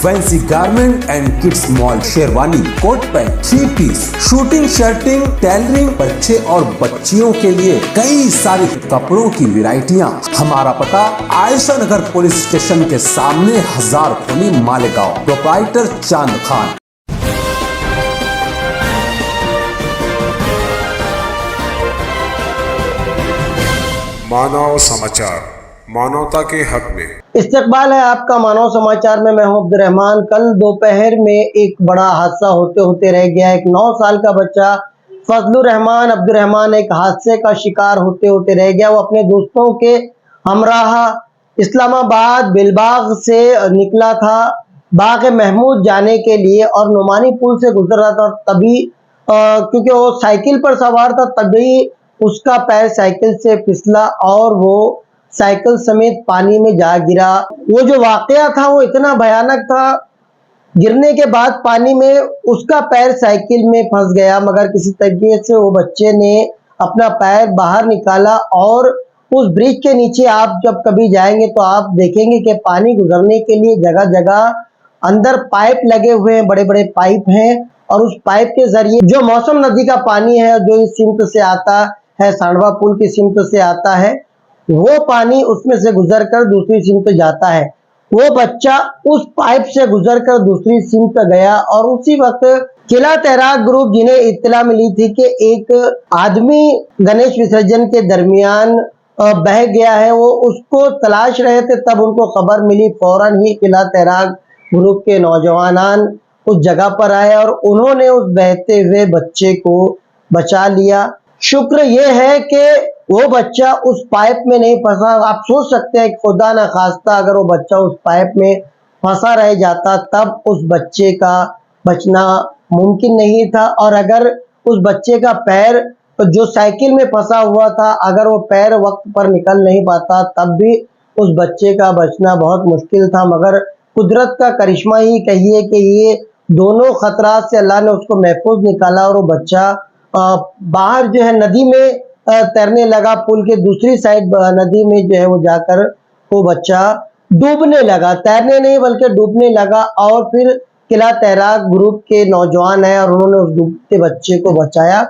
Fancy garment and kids mall, sherwani, coat pant, 3 piece, suiting, shirting, tailoring, बच्चे और बच्चियों के लिए कई सारे कपड़ों की वैरायटियां। हमारा पता आयशा नगर पुलिस स्टेशन के सामने, हजार खोली, मालेगांव। प्रोप्राइटर चांद खान। मानव समाचार, मानवता के हक में। इस्तकबाल है आपका मानव समाचार में। मैं हूं अब्दुल रहमान। कल दोपहर में एक बड़ा हादसा होते होते रह गया। एक 9 साल का बच्चा फजलुर रहमान अब्दुल रहमान एक हादसे का शिकार होते होते रह गया। वो अपने दोस्तों के हमराह इस्लामाबाद बिलबाग से निकला था बाग महमूद जाने के लिए और नुमानी पुल से गुजर रहा था। तभी क्योंकि वो साइकिल पर सवार था, तभी उसका पैर साइकिल से फिसला और वो साइकिल समेत पानी में जा गिरा। वो जो वाकया था वो इतना भयानक था। गिरने के बाद पानी में उसका पैर साइकिल में फंस गया, मगर किसी तरीके से वो बच्चे ने अपना पैर बाहर निकाला। और उस ब्रिज के नीचे आप जब कभी जाएंगे तो आप देखेंगे कि पानी गुजरने के लिए जगह जगह अंदर पाइप लगे हुए हैं, बड़े बड़े पाइप हैं। और उस पाइप के जरिए जो मौसम नदी का पानी है, जो इस सिमत से आता है, सांडवा पुल की सिमत से आता है, वो पानी उसमें से गुजरकर दूसरी सिमत जाता है। वो बच्चा उस पाइप से गुजरकर दूसरी सिमत गया और उसी वक्त किला तैराक ग्रुप, जिन्हें इत्तला मिली थी कि एक आदमी गणेश विसर्जन के दरमियान बह गया है, वो उसको तलाश रहे थे। तब उनको खबर मिली, फौरन ही किला तैराक ग्रुप के नौजवान उस जगह पर आए और उन्होंने उस बहते हुए बच्चे को बचा लिया। शुक्र ये है कि वो बच्चा उस पाइप में नहीं फंसा। आप सोच सकते हैं खुदा न खास्ता अगर वो बच्चा उस पाइप में फंसा रह जाता तब उस बच्चे का बचना मुमकिन नहीं था। और अगर उस बच्चे का पैर जो साइकिल में फंसा हुआ था, अगर वो पैर वक्त पर निकल नहीं पाता तब भी उस बच्चे का बचना बहुत मुश्किल था। मगर कुदरत का करिश्मा ही कहिए कि ये दोनों खतरात से अल्लाह ने उसको महफूज निकाला और वो बच्चा बाहर जो है नदी में तैरने लगा। पुल के दूसरी साइड नदी में जो है वो जाकर वो बच्चा डूबने लगा, तैरने नहीं बल्कि डूबने लगा। और फिर किला तैराक ग्रुप के नौजवान है और उन्होंने उस डूबते बच्चे को बचाया।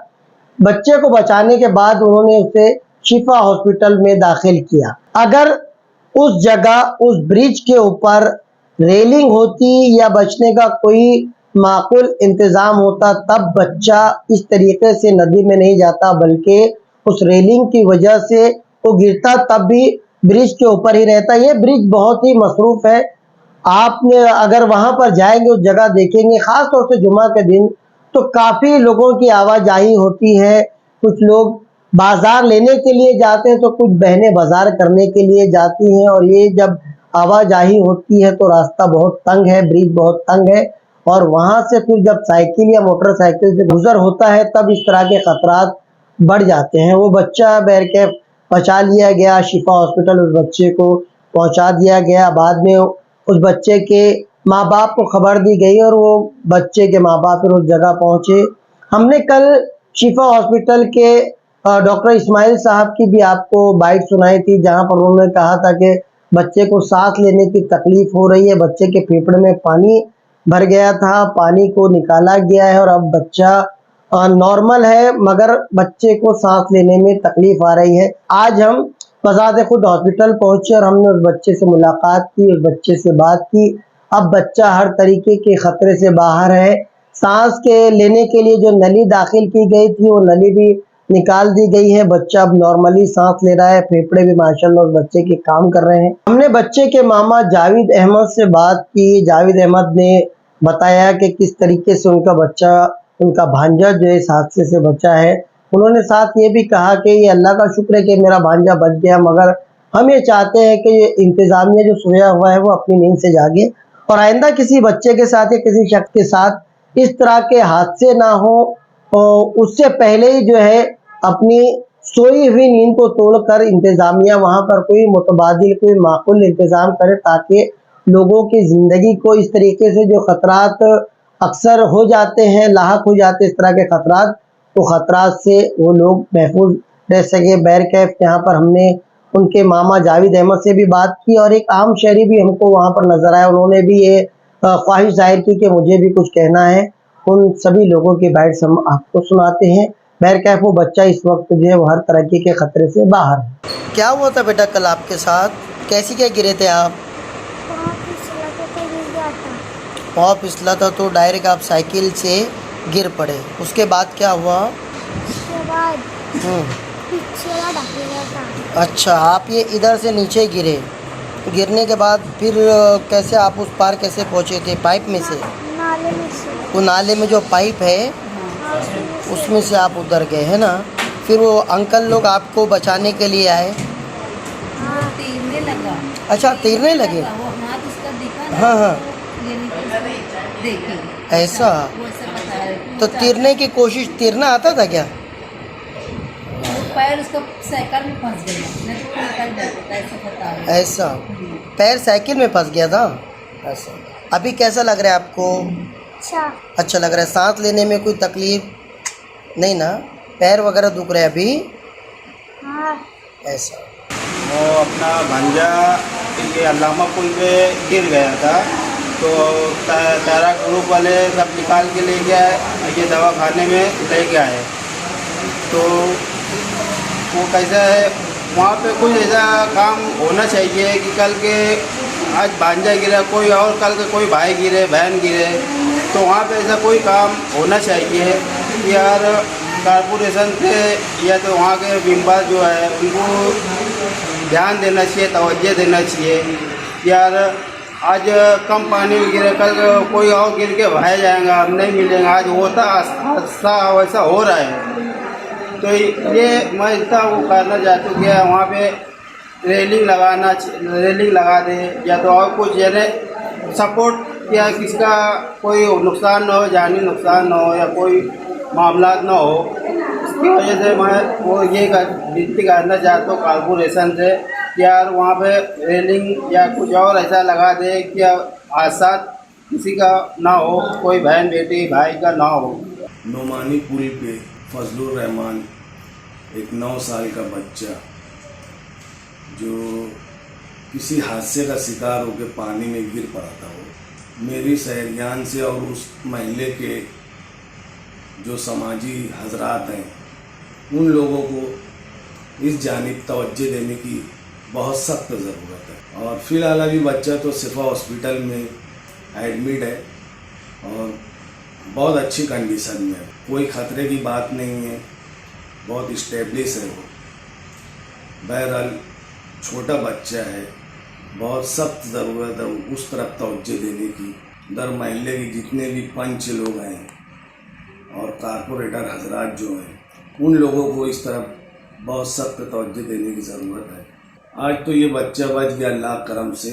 बच्चे को बचाने के बाद उन्होंने उसे शिफा हॉस्पिटल में दाखिल किया। अगर उस जगह उस ब्रिज के ऊपर रेलिंग होती या बचने का कोई माकूल इंतजाम होता तब बच्चा इस तरीके से नदी में नहीं जाता, बल्कि उस रेलिंग की वजह से वो गिरता तब भी ब्रिज के ऊपर ही रहता। ये ब्रिज बहुत ही मसरूफ है। आपने अगर वहां पर जाएंगे, उस जगह देखेंगे, खास तौर से जुमा के दिन, तो काफी लोगों की आवाजाही होती है। कुछ लोग बाजार लेने के लिए जाते हैं तो कुछ बहनें बाजार करने के लिए जाती हैं। और ये जब आवाजाही होती है तो रास्ता बहुत तंग है, ब्रिज बहुत तंग है। और वहां से फिर जब साइकिल या मोटरसाइकिल से गुजर होता है तब इस तरह के खतरात बढ़ जाते हैं। वो बच्चा बैर के बचा लिया गया, शिफा हॉस्पिटल उस बच्चे को पहुंचा दिया गया। बाद में उस बच्चे के माँ बाप को खबर दी गई और वो बच्चे के माँ बाप फिर उस जगह पहुंचे। हमने कल शिफा हॉस्पिटल के डॉक्टर इस्माइल साहब की भी आपको बाइट सुनाई थी, जहां पर उन्होंने कहा था कि बच्चे को सांस लेने की तकलीफ हो रही है, बच्चे के फेफड़े में पानी भर गया था, पानी को निकाला गया है और अब बच्चा नॉर्मल है, मगर बच्चे को सांस लेने में तकलीफ आ रही है। आज हम बजाते खुद हॉस्पिटल पहुंचे और हमने उस बच्चे से मुलाकात की, उस बच्चे से बात की। अब बच्चा हर तरीके के खतरे से बाहर है। सांस के लेने के लिए जो नली दाखिल की गई थी वो नली भी निकाल दी गई है। बच्चा अब नॉर्मली सांस ले रहा है, फेफड़े भी माशाल्लाह उस बच्चे के काम कर रहे हैं। हमने बच्चे के मामा जावेद अहमद से बात की। जावेद अहमद ने बताया कि किस तरीके से उनका बच्चा, उनका भांजा जो इस हादसे से बचा है। उन्होंने साथ ये भी कहा कि ये अल्लाह का शुक्र है कि मेरा भांजा बच गया, मगर हम ये चाहते हैं कि ये इंतजामिया जो सोया हुआ है वो अपनी नींद से जागे और आइंदा किसी बच्चे के साथ या किसी शख्स के साथ इस तरह के हादसे ना हो। उससे पहले ही जो है अपनी सोई हुई नींद को तोड़कर इंतजामिया वहां पर कोई मुतबादिल, कोई माकूल इंतजाम करे, ताकि लोगों की जिंदगी को इस तरीके से जो खतरात अक्सर हो जाते हैं, लाहक हो जाते हैं इस तरह के खतरात, तो खतरात से वो लोग महफूज रह सके। बैर कैफ यहाँ पर हमने उनके मामा जावेद अहमद से भी बात की और एक आम शहरी भी हमको वहाँ पर नजर आया। उन्होंने भी ये ख्वाहिश जाहिर की कि मुझे भी कुछ कहना है। उन सभी लोगों की बाइट्स हम आपको सुनाते हैं। बहरकैफ वो बच्चा इस वक्त जो है वो हर तरह के खतरे से बाहर है। क्या हुआ था बेटा कल आपके साथ? कैसी क्या गिरे थे आप? पाँव फिसला था तो डायरेक्ट आप साइकिल से गिर पड़े। उसके बाद क्या हुआ? उसके बाद पीछे वाला ढक गया था। अच्छा, आप ये इधर से नीचे गिरे। गिरने के बाद फिर कैसे आप उस पार कैसे पहुँचे थे? पाइप में से? नाले में से। वो नाले में जो पाइप है हाँ, उसमें से आप उतर गए है ना। फिर वो अंकल लोग आपको बचाने के लिए आए। तीरने लगा। अच्छा, तीरने लगे? वो हाथ उसका दिखा ना, हाँ हाँ, ये निकल देखी ऐसा। वो ऐसा बता रहे तो तीरने की कोशिश, तीरना आता था क्या? वो पैर उसका साइकिल में फंस गया, नहीं तो कोई कर जाता था, ऐसा बता रहे। ऐसा, पैर साइकिल में फंस गया था। ऐसा। अभी कैसा लग रहा है आपको? अच्छा। अच्छा लग रहा है। सांस लेने में कोई तकलीफ नहीं ना? पैर वगैरह दुख रहे हैं अभी? हाँ। ऐसा। वो अपना भांजा ये अल्लामा पुल पे गिर गया था, तो तैराक ग्रुप वाले सब निकाल के ले गया ये दवा खाने में ले गया है। तो वो कैसा है, वहाँ पे कुछ ऐसा काम होना चाहिए कि कल के आज भांजा गिरा, कोई और कल के कोई भाई गिरे, बहन गिरे, तो वहाँ पे ऐसा कोई काम होना चाहिए कि यार कारपोरेशन से या तो वहाँ के मेंबर जो है उनको ध्यान देना चाहिए, तवज्जो देना चाहिए। यार आज कम पानी में गिरे, कल कोई और गिर के बह जाएगा, हम नहीं मिलेंगे। आज होता हादसा वैसा हो रहा है, तो ये मैं इतना वो करना चाहता हूँ कि वहाँ पे रेलिंग लगा दे, या तो और कुछ यानी सपोर्ट, या किसका कोई नुकसान ना हो, जानी नुकसान ना हो या कोई मामला ना हो। इसकी वजह से मैं वो ये विनती करना चाहता हूँ कारपोरेशन से कि यार वहाँ पे रेलिंग या कुछ और ऐसा लगा दे कि हादसा किसी का ना हो, कोई बहन बेटी भाई का ना हो। नोमानी पुल पे फजलुर रहमान एक 9 साल का बच्चा जो किसी हादसे का शिकार होकर पानी में गिर पड़ा था, वो मेरी सहरियान से और उस महल्ले के जो समाजी हजरात हैं उन लोगों को इस जानिब तवज्जो देने की बहुत सख्त ज़रूरत है। और फिलहाल अभी बच्चा तो सिफा हॉस्पिटल में एडमिट है और बहुत अच्छी कंडीशन में है, कोई ख़तरे की बात नहीं है, बहुत स्टेब्लिश है वो। बहरहाल छोटा बच्चा है, बहुत सख्त ज़रूरत है उस तरफ तवज्जो देने की। दर महल्ले के जितने भी पंच लोग हैं और कारपोरेटर हजरात जो हैं उन लोगों को इस तरफ बहुत सख्त तवज्जो देने की ज़रूरत है। आज तो ये बच्चा बच गया अल्लाह करम से,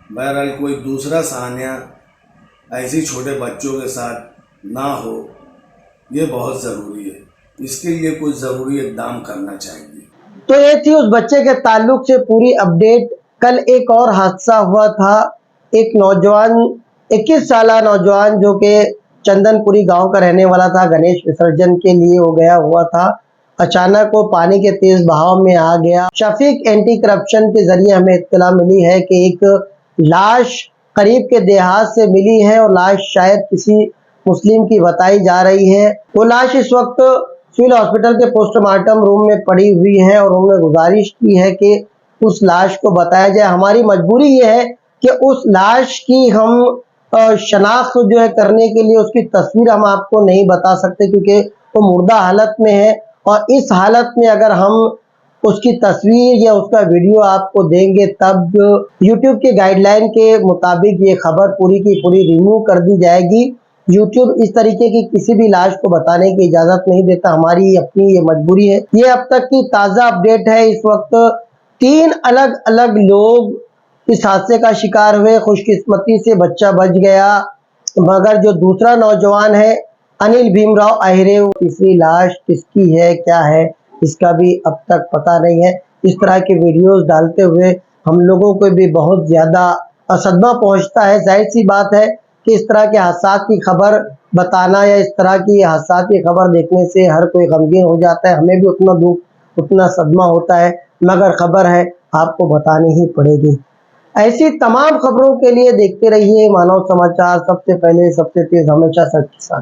बहरहाल कोई दूसरा सानिया ऐसे छोटे बच्चों के साथ ना हो, ये बहुत ज़रूरी है। इसके लिए कुछ ज़रूरी इक़दाम करना चाहिए। तो ये थी उस बच्चे के ताल्लुक से पूरी अपडेट। कल एक और हादसा हुआ था। एक नौजवान, 21 साला नौजवान जो कि चंदनपुरी गांव का रहने वाला था, गणेश विसर्जन के लिए वो गया हुआ था। अचानक वो पानी के तेज बहाव में आ गया। शफीक एंटी करप्शन के जरिए हमें इत्तला मिली है कि एक लाश करीब के देहात से मिली है और लाश शायद किसी मुस्लिम की बताई जा रही है। वो लाश इस वक्त सिविल हॉस्पिटल के पोस्टमार्टम रूम में पड़ी हुई है और उन्होंने गुजारिश की है कि उस लाश को बताया जाए। हमारी मजबूरी ये है कि उस लाश की हम शनाख्त जो है करने के लिए उसकी तस्वीर हम आपको नहीं बता सकते, क्योंकि वो मुर्दा हालत में है। और इस हालत में अगर हम उसकी तस्वीर या उसका वीडियो आपको देंगे तब यूट्यूब के गाइडलाइन के मुताबिक ये खबर पूरी की पूरी रिमूव कर दी जाएगी। यूट्यूब इस तरीके की किसी भी लाश को बताने की इजाज़त नहीं देता, हमारी अपनी ये मजबूरी है। ये अब तक की ताज़ा अपडेट है। इस वक्त 3 अलग अलग लोग इस हादसे का शिकार हुए। खुशकिस्मती से बच्चा बच गया, मगर जो दूसरा नौजवान है अनिल भीमराव अहिरे, तीसरी लाश किसकी है, क्या है, इसका भी अब तक पता नहीं है। इस तरह के वीडियोस डालते हुए हम लोगों को भी बहुत ज़्यादा सदमा पहुंचता है। जाहिर सी बात है कि इस तरह के हादसा की खबर बताना या इस तरह की हादसा की खबर देखने से हर कोई गमगीन हो जाता है। हमें भी उतना दुख, उतना सदमा होता है, मगर खबर है आपको बतानी ही पड़ेगी। ऐसी तमाम खबरों के लिए देखते रहिए मानव समाचार, सबसे पहले सबसे तेज हमेशा सच के साथ।